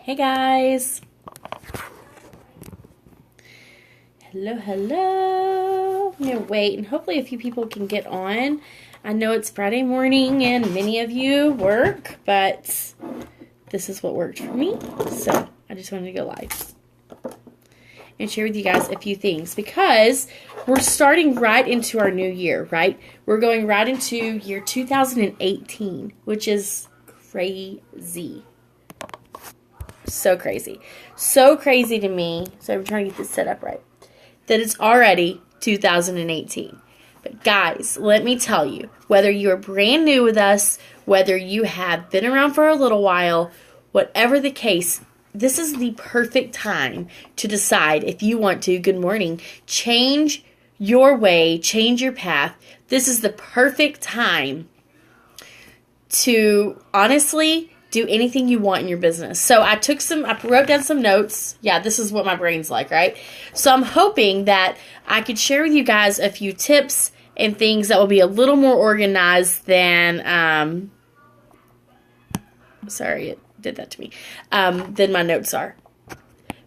Hey guys. Hello. I'm going to wait and hopefully a few people can get on. I know it's Friday morning and many of you work, but this is what worked for me. So I just wanted to go live and share with you guys a few things because we're starting right into our new year, right? We're going right into year 2018, which is crazy. So crazy. So crazy to me. So I'm trying to get this set up right. That it's already 2018. But guys, let me tell you, whether you're brand new with us, whether you have been around for a little while, whatever the case, this is the perfect time to decide if you want to, good morning, change your way, change your path. This is the perfect time to honestly do anything you want in your business. So I wrote down some notes. Yeah, this is what my brain's like, right? So I'm hoping that I could share with you guys a few tips and things that will be a little more organized than, sorry, it did that to me, than my notes are.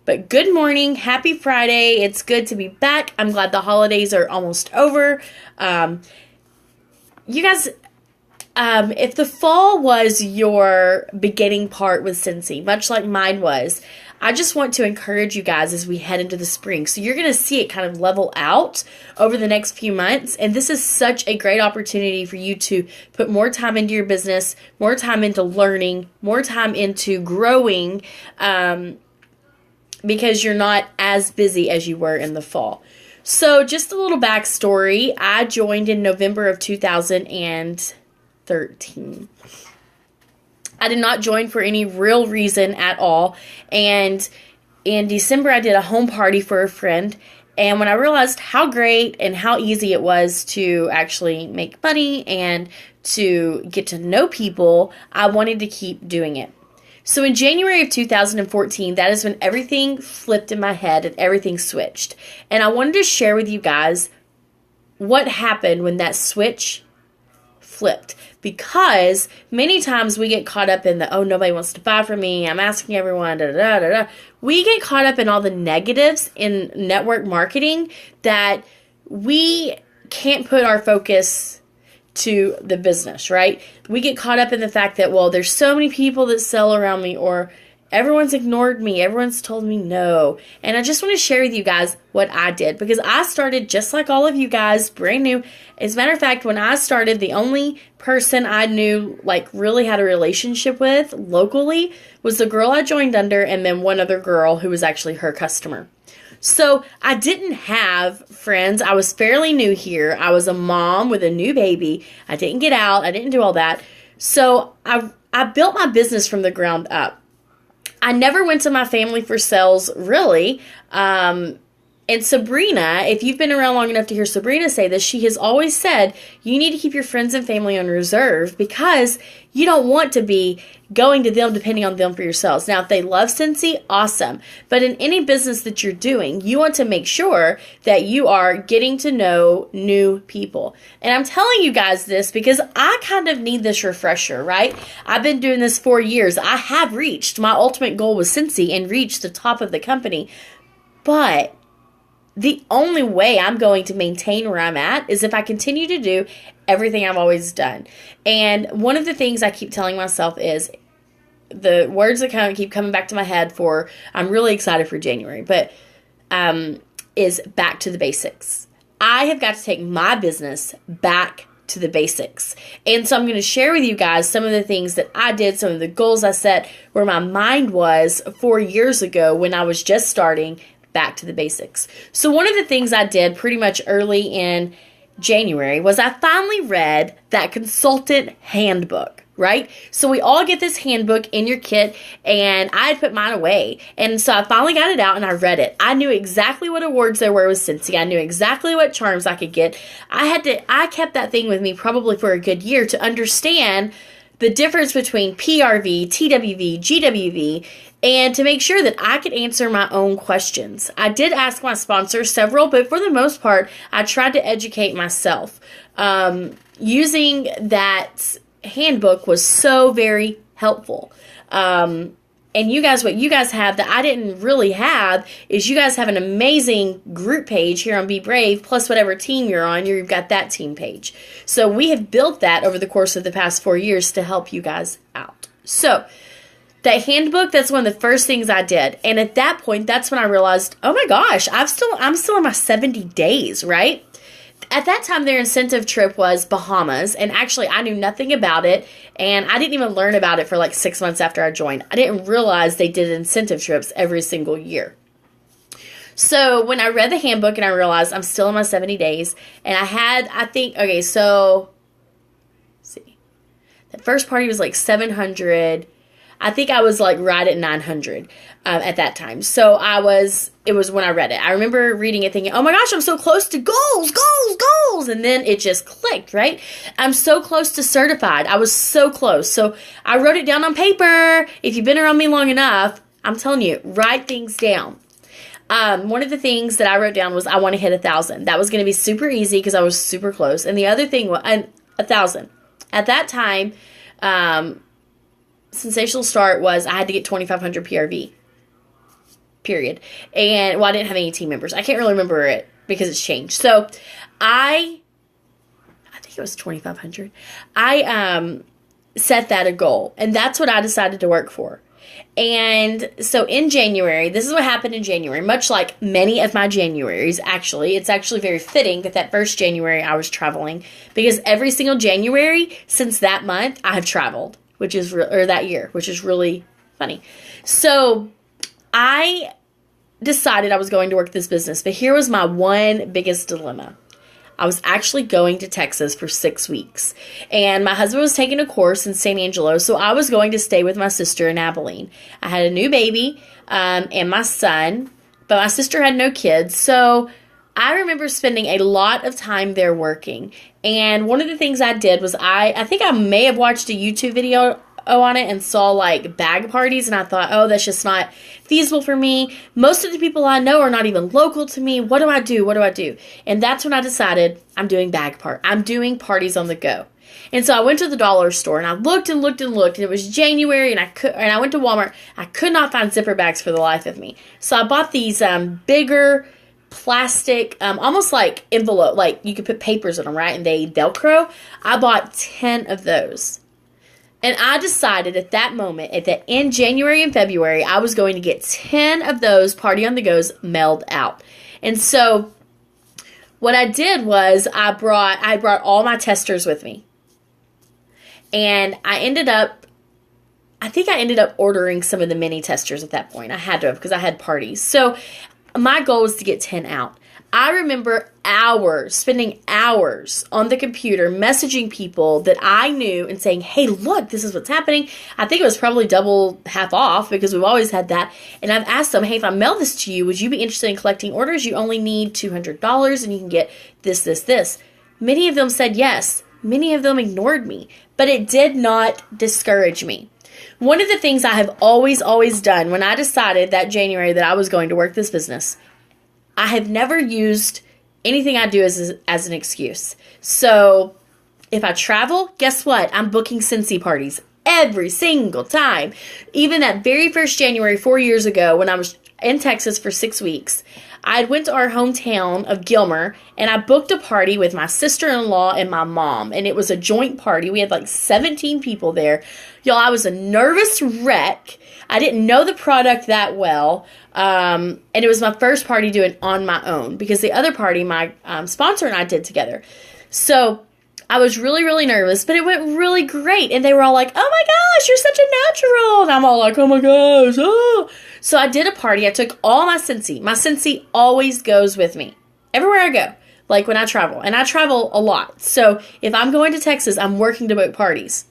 But good morning. Happy Friday. It's good to be back. I'm glad the holidays are almost over. You guys, if the fall was your beginning part with Scentsy, much like mine was, I just want to encourage you guys as we head into the spring. So you're going to see it kind of level out over the next few months. And this is such a great opportunity for you to put more time into your business, more time into learning, more time into growing, because you're not as busy as you were in the fall. So just a little backstory. I joined in November of 2013. I did not join for any real reason at all. And in December, I did a home party for a friend. And when I realized how great and how easy it was to actually make money and to get to know people, I wanted to keep doing it. So in January of 2014, that is when everything flipped in my head and everything switched. And I wanted to share with you guys what happened when that switch flipped. Because many times we get caught up in the, oh, nobody wants to buy from me, I'm asking everyone, da da da da. We get caught up in all the negatives in network marketing that we can't put our focus to the business, right? We get caught up in the fact that, well, there's so many people that sell around me, or everyone's ignored me, everyone's told me no. And I just want to share with you guys what I did, because I started just like all of you guys, brand new. As a matter of fact, when I started, the only person I knew like really had a relationship with locally was the girl I joined under, and then one other girl who was actually her customer. So I didn't have friends. I was fairly new here. I was a mom with a new baby. I didn't get out. I didn't do all that. So I built my business from the ground up. I never went to my family for sales, really. And Sabrina, if you've been around long enough to hear Sabrina say this, she has always said, you need to keep your friends and family on reserve because you don't want to be going to them, depending on them for yourselves. Now, if they love Scentsy, awesome. But in any business that you're doing, you want to make sure that you are getting to know new people. And I'm telling you guys this because I kind of need this refresher, right? I've been doing this 4 years. I have reached my ultimate goal with Scentsy and reached the top of the company. But the only way I'm going to maintain where I'm at is if I continue to do everything I've always done. And one of the things I keep telling myself is the words that kind of keep coming back to my head for, I'm really excited for January, but is back to the basics. I have got to take my business back to the basics. And so I'm going to share with you guys some of the things that I did, some of the goals I set, where my mind was 4 years ago when I was just starting back to the basics. So one of the things I did pretty much early in January was I finally read that consultant handbook, right? So we all get this handbook in your kit, and I had put mine away. And so I finally got it out and I read it. I knew exactly what awards there were with Scentsy. I knew exactly what charms I could get. I kept that thing with me probably for a good year to understand the difference between PRV, TWV, GWV, and to make sure that I could answer my own questions. I did ask my sponsor several, but for the most part, I tried to educate myself. Using that handbook was so very helpful. And you guys, what you guys have that I didn't really have is you guys have an amazing group page here on Be Brave, plus whatever team you're on, you've got that team page. So we have built that over the course of the past 4 years to help you guys out. So that handbook, that's one of the first things I did. And at that point, that's when I realized, oh my gosh, I'm still in my 70 days, right? At that time, their incentive trip was Bahamas, and actually, I knew nothing about it, and I didn't even learn about it for like 6 months after I joined. I didn't realize they did incentive trips every single year. So when I read the handbook and I realized I'm still in my 70 days, and let's see, the first party was like 700. I think I was like right at 900 at that time. So it was when I read it. I remember reading it thinking, oh my gosh, I'm so close to goals. And then it just clicked, right? I'm so close to certified. I was so close. So I wrote it down on paper. If you've been around me long enough, I'm telling you, write things down. One of the things that I wrote down was I want to hit 1,000. That was going to be super easy because I was super close. And the other thing was 1,000. At that time, sensational start was I had to get 2,500 PRV. Period. And, I didn't have any team members. I can't really remember it because it's changed. So, I think it was 2,500. I set that a goal. And that's what I decided to work for. And so in January, this is what happened in January, much like many of my Januaries, actually. It's actually very fitting that first January I was traveling because every single January since that month I have traveled. That year, which is really funny. So I decided I was going to work this business, but here was my one biggest dilemma. I was actually going to Texas for 6 weeks, and my husband was taking a course in San Angelo, so I was going to stay with my sister in Abilene. I had a new baby and my son, but my sister had no kids, so I remember spending a lot of time there working. And one of the things I did was I think I may have watched a YouTube video on it and saw like bag parties, and I thought, oh, that's just not feasible for me. Most of the people I know are not even local to me. What do I do? And that's when I decided I'm doing parties on the go. And so I went to the dollar store and I looked and it was January, and I went to Walmart. I could not find zipper bags for the life of me. So I bought these bigger plastic, almost like envelope, like you could put papers in them, right? And they Velcro. I bought 10 of those. And I decided at that moment, in January and February, I was going to get 10 of those Party on the Go's mailed out. And so what I did was I brought all my testers with me. And I ended up ordering some of the mini testers at that point. I had to have because I had parties. So my goal was to get 10 out. I remember spending hours on the computer messaging people that I knew and saying, hey, look, this is what's happening. I think it was probably half off because we've always had that. And I've asked them, hey, if I mail this to you, would you be interested in collecting orders? You only need $200 and you can get this. Many of them said yes. Many of them ignored me, but it did not discourage me. One of the things I have always done when I decided that January that I was going to work this business, I have never used anything I do as an excuse. So if I travel, guess what? I'm booking Cincy parties every single time. Even that very first January 4 years ago when I was in Texas for 6 weeks, I went to our hometown of Gilmer and I booked a party with my sister-in-law and my mom. And it was a joint party. We had like 17 people there. Y'all, I was a nervous wreck. I didn't know the product that well. And it was my first party doing on my own because the other party my sponsor and I did together. So I was really, really nervous, but it went really great. And they were all like, oh my gosh, you're such a natural. And I'm all like, oh my gosh. Oh. So I did a party. I took all my Cincy. My Cincy always goes with me everywhere I go, like when I travel. And I travel a lot. So if I'm going to Texas, I'm working to book parties.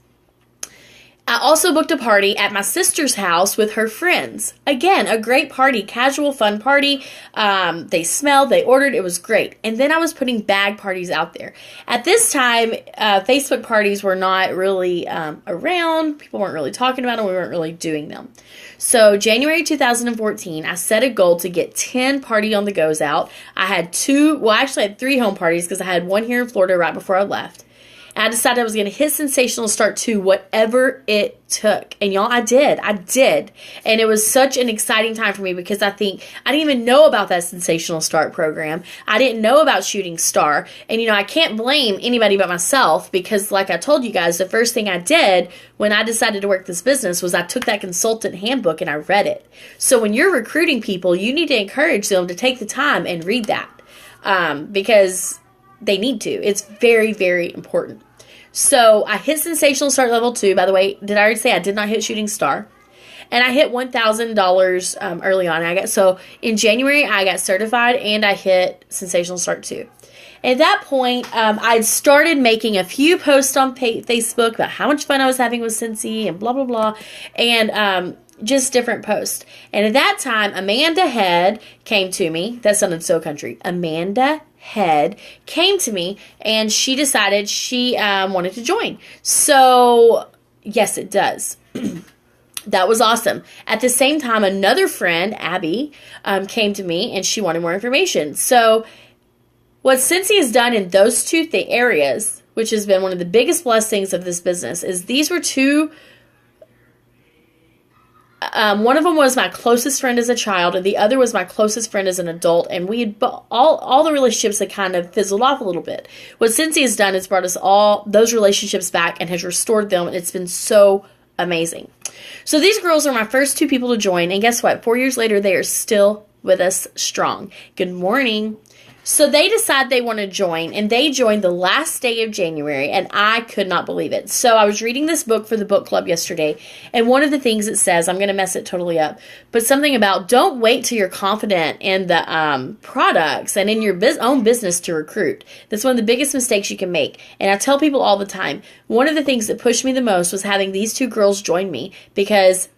I also booked a party at my sister's house with her friends. Again, a great party, casual, fun party. They smelled, they ordered, it was great. And then I was putting bag parties out there. At this time, Facebook parties were not really around. People weren't really talking about them. We weren't really doing them. So January 2014, I set a goal to get 10 Party on the Go's out. I had 3 home parties because I had one here in Florida right before I left. And I decided I was going to hit Sensational Start 2, whatever it took. And y'all, I did. And it was such an exciting time for me because I think I didn't even know about that Sensational Start program. I didn't know about Shooting Star. And, I can't blame anybody but myself because, like I told you guys, the first thing I did when I decided to work this business was I took that consultant handbook and I read it. So when you're recruiting people, you need to encourage them to take the time and read that because they need to. It's very, very important. So I hit Sensational Start Level 2. By the way, did I already say I did not hit Shooting Star? And I hit $1,000 early on. So in January, I got certified and I hit Sensational Start 2. At that point, I'd started making a few posts on Facebook about how much fun I was having with Cincy and blah, blah, blah. And just different posts. And at that time, Amanda Head came to me. That sounded so country. Amanda Head came to me and she decided she wanted to join. So, yes, it does. That was awesome. At the same time, another friend, Abby, came to me and she wanted more information. So, what Cincy has done in those two areas, which has been one of the biggest blessings of this business, is these were two. One of them was my closest friend as a child, and the other was my closest friend as an adult, and we had all the relationships that kind of fizzled off a little bit. What Cincy has done is brought us all those relationships back and has restored them, and it's been so amazing. So these girls are my first two people to join, and guess what? 4 years later, they are still with us strong. Good morning. So they decide they want to join, and they joined the last day of January, and I could not believe it. So I was reading this book for the book club yesterday, and one of the things it says, I'm going to mess it totally up, but something about don't wait till you're confident in the products and in your own business to recruit. That's one of the biggest mistakes you can make. And I tell people all the time, one of the things that pushed me the most was having these two girls join me because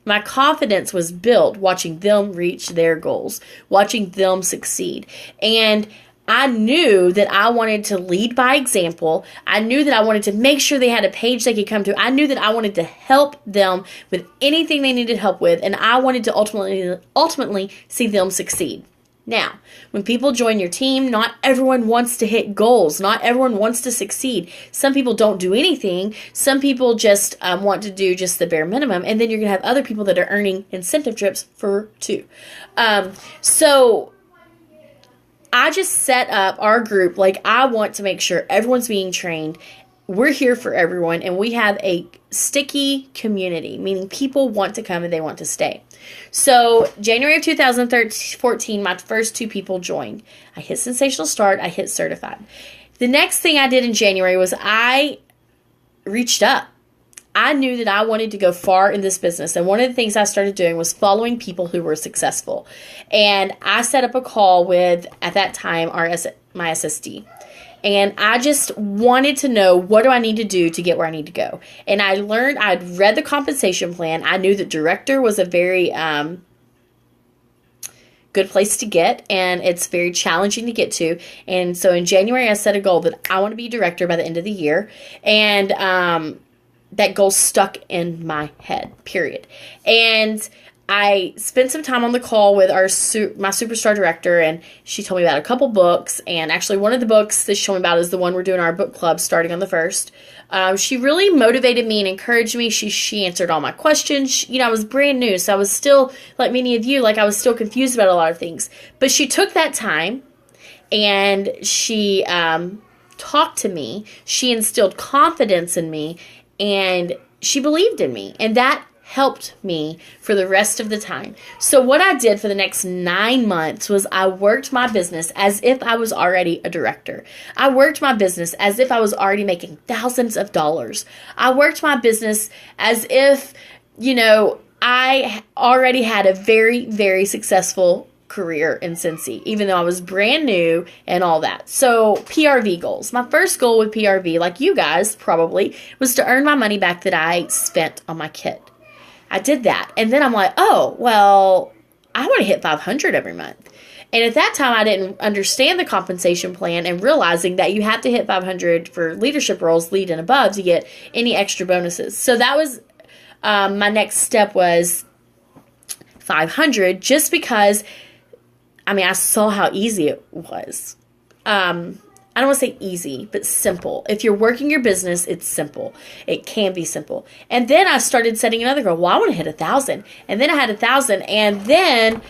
my confidence was built watching them reach their goals, watching them succeed. And I knew that I wanted to lead by example. I knew that I wanted to make sure they had a page they could come to. I knew that I wanted to help them with anything they needed help with, and I wanted to ultimately see them succeed. Now, when people join your team, not everyone wants to hit goals. Not everyone wants to succeed. Some people don't do anything. Some people just want to do just the bare minimum. And then you're going to have other people that are earning incentive trips for two. So I just set up our group. Like, I want to make sure everyone's being trained. We're here for everyone. And we have a sticky community, meaning people want to come and they want to stay. So, January of 2014, my first two people joined. I hit Sensational Start. I hit Certified. The next thing I did in January was I reached up. I knew that I wanted to go far in this business. And one of the things I started doing was following people who were successful. And I set up a call with, at that time, my SSD. And I just wanted to know, what do I need to do to get where I need to go? And I'd read the compensation plan. I knew that director was a very good place to get, and it's very challenging to get to. And so in January, I set a goal that I want to be director by the end of the year. And that goal stuck in my head, period. And I spent some time on the call with my superstar director, and she told me about a couple books. And actually, one of the books that she told me about is the one we're doing our book club starting on the 1st. She really motivated me and encouraged me. She answered all my questions. I was brand new, so I was still, like many of you, I was still confused about a lot of things. But she took that time, and she talked to me. She instilled confidence in me, and she believed in me. And that helped me for the rest of the time. So what I did for the next 9 months was I worked my business as if I was already a director. I worked my business as if I was already making thousands of dollars. I worked my business as if, I already had a very, very successful career in Cincy, even though I was brand new and all that. So PRV goals. My first goal with PRV, like you guys probably, was to earn my money back that I spent on my kit. I did that. And then I'm like, oh, well, I want to hit 500 every month. And at that time, I didn't understand the compensation plan and realizing that you have to hit 500 for leadership roles, lead and above, to get any extra bonuses. So that was my next step was 500, just because, I saw how easy it was. I don't want to say easy, but simple. If you're working your business, it's simple. It can be simple. And then I started setting another goal. Well, I want to hit 1,000. And then I had 1,000. And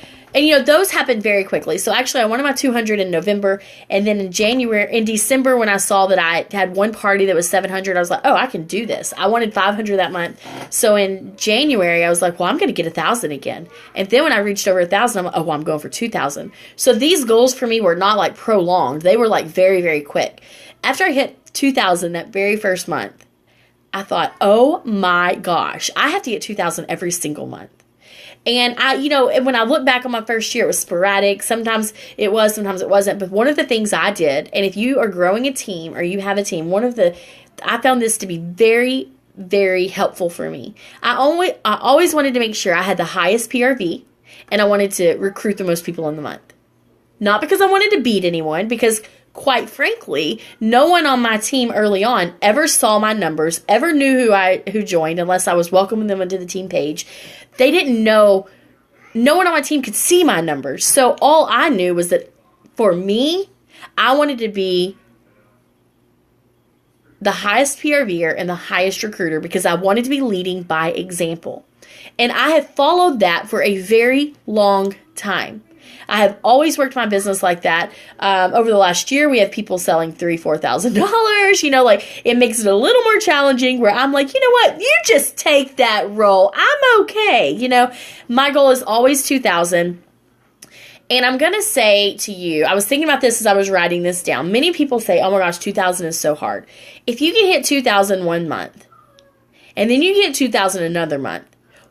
those happened very quickly. So actually, I wanted my 200 in November. And then in December, when I saw that I had one party that was 700, I was like, oh, I can do this. I wanted 500 that month. So in January, I was like, well, I'm going to get 1,000 again. And then when I reached over 1,000, I'm like, oh, well, I'm going for 2,000. So these goals for me were not like prolonged. They were like very, very quick. After I hit 2,000 that very first month, I thought, oh my gosh, I have to get 2,000 every single month. And when I look back on my first year, it was sporadic. Sometimes it was, sometimes it wasn't. But one of the things I did, and if you are growing a team or you have a team, I found this to be very, very helpful for me. I always wanted to make sure I had the highest PRV, and I wanted to recruit the most people in the month. Not because I wanted to beat anyone, because quite frankly, no one on my team early on ever saw my numbers, ever knew who joined unless I was welcoming them into the team page. They didn't know. No one on my team could see my numbers. So all I knew was that for me, I wanted to be the highest PRVer and the highest recruiter because I wanted to be leading by example. And I have followed that for a very long time. I have always worked my business like that. Over the last year, we have people selling $3,000-$4,000. It makes it a little more challenging where I'm like, you know what? You just take that role. I'm okay. My goal is always 2,000. And I'm going to say to you, I was thinking about this as I was writing this down. Many people say, oh my gosh, 2,000 is so hard. If you can hit 2,000 one month, and then you get 2,000 another month,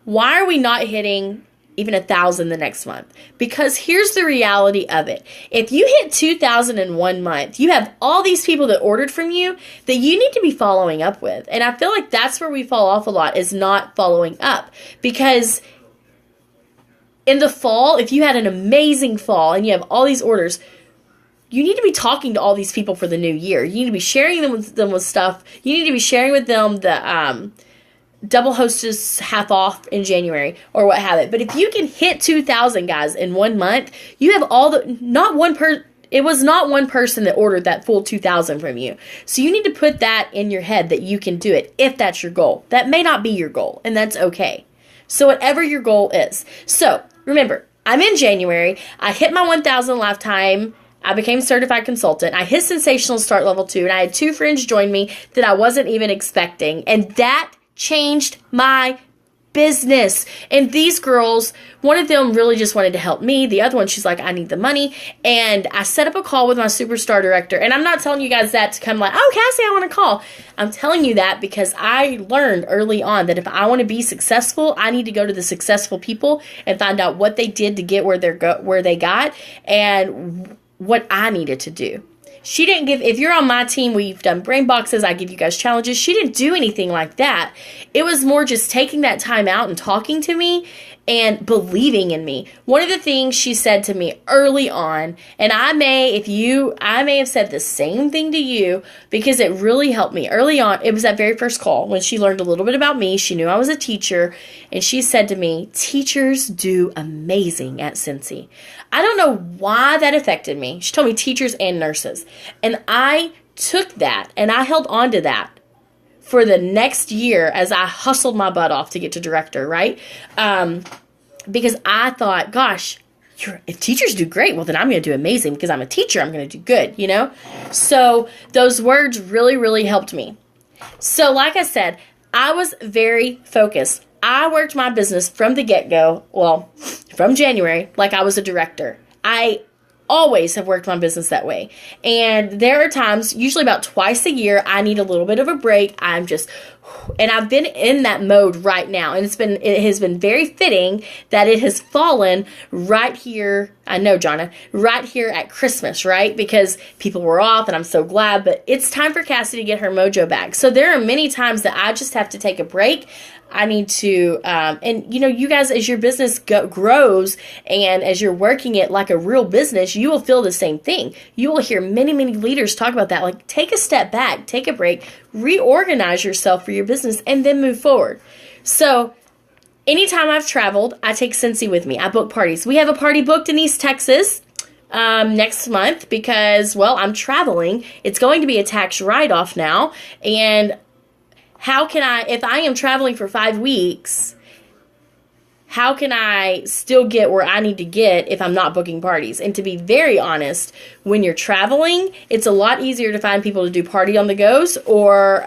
why are we not hitting even 1,000 the next month? Because here's the reality of it. If you hit 2,000 in 1 month, you have all these people that ordered from you that you need to be following up with. And I feel like that's where we fall off a lot, is not following up. Because in the fall, if you had an amazing fall and you have all these orders, you need to be talking to all these people for the new year. You need to be sharing them with stuff. You need to be sharing with them the double hostess half off in January or what have it. But if you can hit 2,000 guys in 1 month, you have it was not one person that ordered that full 2,000 from you. So you need to put that in your head that you can do it if that's your goal. That may not be your goal, and that's okay. So whatever your goal is. So remember, I'm in January. I hit my 1,000 lifetime. I became certified consultant. I hit sensational start level 2, and I had 2 friends join me that I wasn't even expecting. And that changed my business. And these girls, one of them really just wanted to help me. The other one, she's like, I need the money. And I set up a call with my superstar director. And I'm not telling you guys that to come like, oh, Cassie, I want to call. I'm telling you that because I learned early on that if I want to be successful, I need to go to the successful people and find out what they did to get where they got and what I needed to do. She didn't give, if you're on my team, we've done brain boxes, I give you guys challenges. She didn't do anything like that. It was more just taking that time out and talking to me and believing in me. One of the things she said to me early on, and I may have said the same thing to you because it really helped me early on. It was that very first call when she learned a little bit about me. She knew I was a teacher, and she said to me, teachers do amazing at Cincy. I don't know why that affected me. She told me teachers and nurses. And I took that and I held on to that for the next year as I hustled my butt off to get to director, right? Because I thought, gosh, if teachers do great, well, then I'm going to do amazing because I'm a teacher. I'm going to do good, So those words really, really helped me. So like I said, I was very focused. I worked my business from the get-go, well, from January, like I was a director. I always have worked my business that way. And there are times, usually about twice a year, I need a little bit of a break. And I've been in that mode right now. And it has been very fitting that it has fallen right here. I know, Jonna, right here at Christmas, right? Because people were off and I'm so glad, but it's time for Cassie to get her mojo back. So there are many times that I just have to take a break. I need to, and you guys, as your business grows and as you're working it like a real business, you will feel the same thing. You will hear many, many leaders talk about that. Like, take a step back, take a break, reorganize yourself for your business, and then move forward. So anytime I've traveled, I take Cincy with me. I book parties. We have a party booked in East Texas. next month because, well, I'm traveling. It's going to be a tax write-off now. And how can I, if I am traveling for 5 weeks, how can I still get where I need to get if I'm not booking parties? And to be very honest, when you're traveling, it's a lot easier to find people to do party on the goes or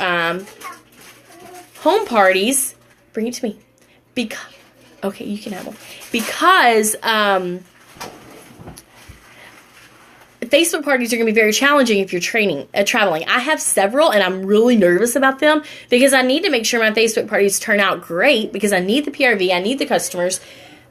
home parties. Bring it to me. Okay, you can have one. Because Facebook parties are going to be very challenging if you're traveling. I have several, and I'm really nervous about them because I need to make sure my Facebook parties turn out great because I need the PRV, I need the customers.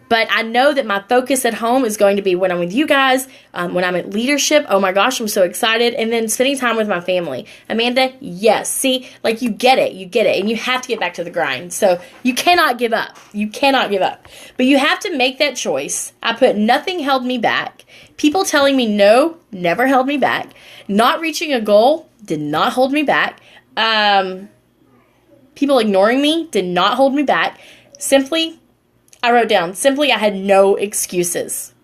But I know that my focus at home is going to be when I'm with you guys, when I'm at leadership. Oh my gosh, I'm so excited. And then spending time with my family. Amanda, yes. See, like you get it. And you have to get back to the grind. So you cannot give up. But you have to make that choice. I put nothing held me back. People telling me no never held me back. Not reaching a goal did not hold me back. People ignoring me did not hold me back. I wrote down, I had no excuses.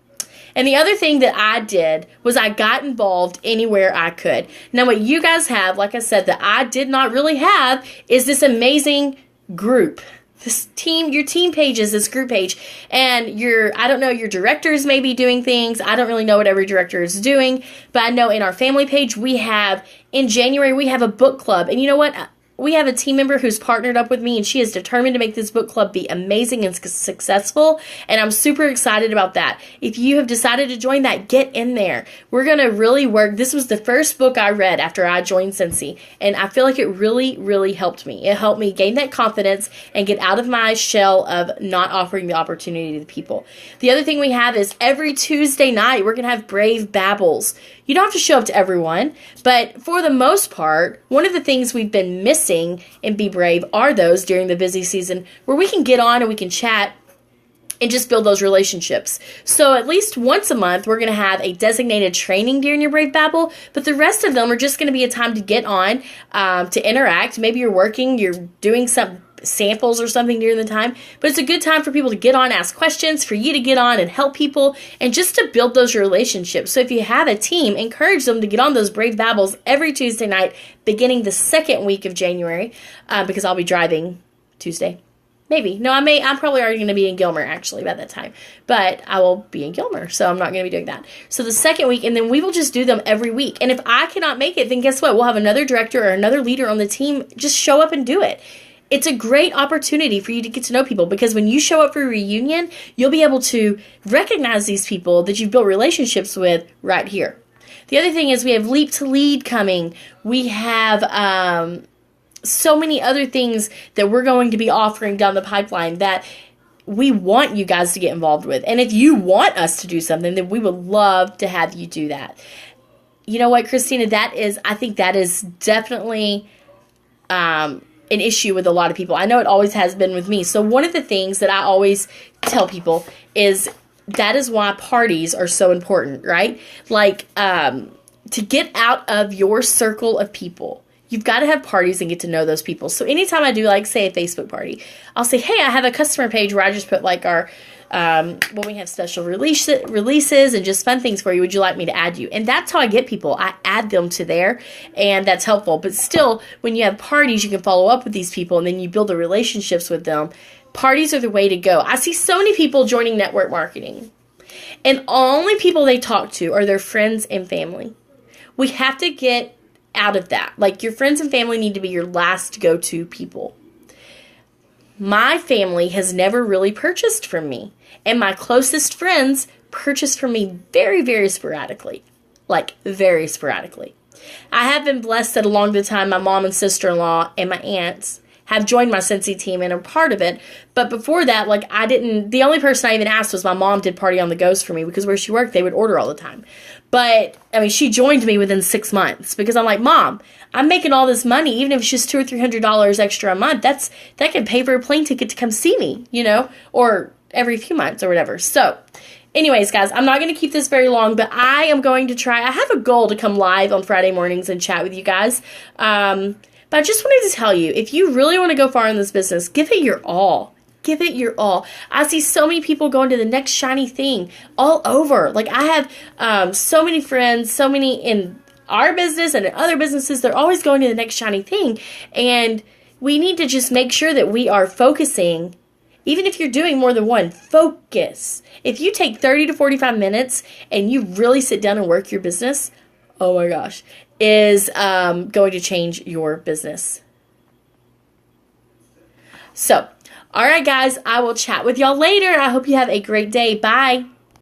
And the other thing that I did was I got involved anywhere I could. Now, what you guys have, like I said, that I did not really have is this amazing group. This team, your team page is this group page. And your directors may be doing things. I don't really know what every director is doing. But I know in our family page, in January, we have a book club. And you know what? We have a team member who's partnered up with me, and she is determined to make this book club be amazing and successful, and I'm super excited about that. If you have decided to join that, get in there. We're going to really work. This was the first book I read after I joined Scentsy, and I feel like it really, really helped me. It helped me gain that confidence and get out of my shell of not offering the opportunity to people. The other thing we have is every Tuesday night, we're going to have Brave Babbles. You don't have to show up to everyone, but for the most part, one of the things we've been missing in Be Brave are those during the busy season where we can get on and we can chat and just build those relationships. So at least once a month, we're going to have a designated training during your Brave Babble, but the rest of them are just going to be a time to get on, to interact. Maybe you're working, you're doing some samples or something during the time, but it's a good time for people to get on, ask questions, for you to get on and help people, and just to build those relationships. So if you have a team, encourage them to get on those Brave Babbles every Tuesday night, beginning the second week of January, because I'll be driving Tuesday. Maybe. No, I'm probably already going to be in Gilmer, actually, by that time. But I will be in Gilmer, so I'm not going to be doing that. So the second week, and then we will just do them every week. And if I cannot make it, then guess what? We'll have another director or another leader on the team just show up and do it. It's a great opportunity for you to get to know people because when you show up for a reunion, you'll be able to recognize these people that you've built relationships with right here. The other thing is we have Leap to Lead coming. We have so many other things that we're going to be offering down the pipeline that we want you guys to get involved with. And if you want us to do something, then we would love to have you do that. You know what, Christina, I think that is definitely an issue with a lot of people. I know it always has been with me. So one of the things that I always tell people is that is why parties are so important, right? Like, to get out of your circle of people, you've got to have parties and get to know those people. So anytime I do, like, say, a Facebook party, I'll say, hey, I have a customer page where I just put, like, our when we have special releases and just fun things for you, would you like me to add you? And that's how I get people. I add them to there, and that's helpful. But still, when you have parties, you can follow up with these people, and then you build the relationships with them. Parties are the way to go. I see so many people joining network marketing, and only people they talk to are their friends and family. We have to get out of that. Like, your friends and family need to be your last go-to people. My family has never really purchased from me. And my closest friends purchase from me very, very sporadically. Like, very sporadically. I have been blessed that along the time my mom and sister-in-law and my aunts have joined my Scentsy team and are part of it. But before that, like, the only person I even asked was my mom did Party on the Goes for me because where she worked, they would order all the time. But, I mean, she joined me within 6 months because I'm like, Mom, I'm making all this money, even if it's just $200 or $300 extra a month, that can pay for a plane ticket to come see me, or every few months or whatever. So, anyways, guys, I'm not going to keep this very long, but I am going to try. I have a goal to come live on Friday mornings and chat with you guys. But I just wanted to tell you, if you really want to go far in this business, give it your all. give it your all. I see so many people going to the next shiny thing all over. Like, I have so many friends, so many in our business and in other businesses, they're always going to the next shiny thing. And we need to just make sure that we are focusing. Even if you're doing more than one, focus. If you take 30 to 45 minutes and you really sit down and work your business, oh my gosh, is going to change your business. So, all right, guys, I will chat with y'all later. I hope you have a great day. Bye.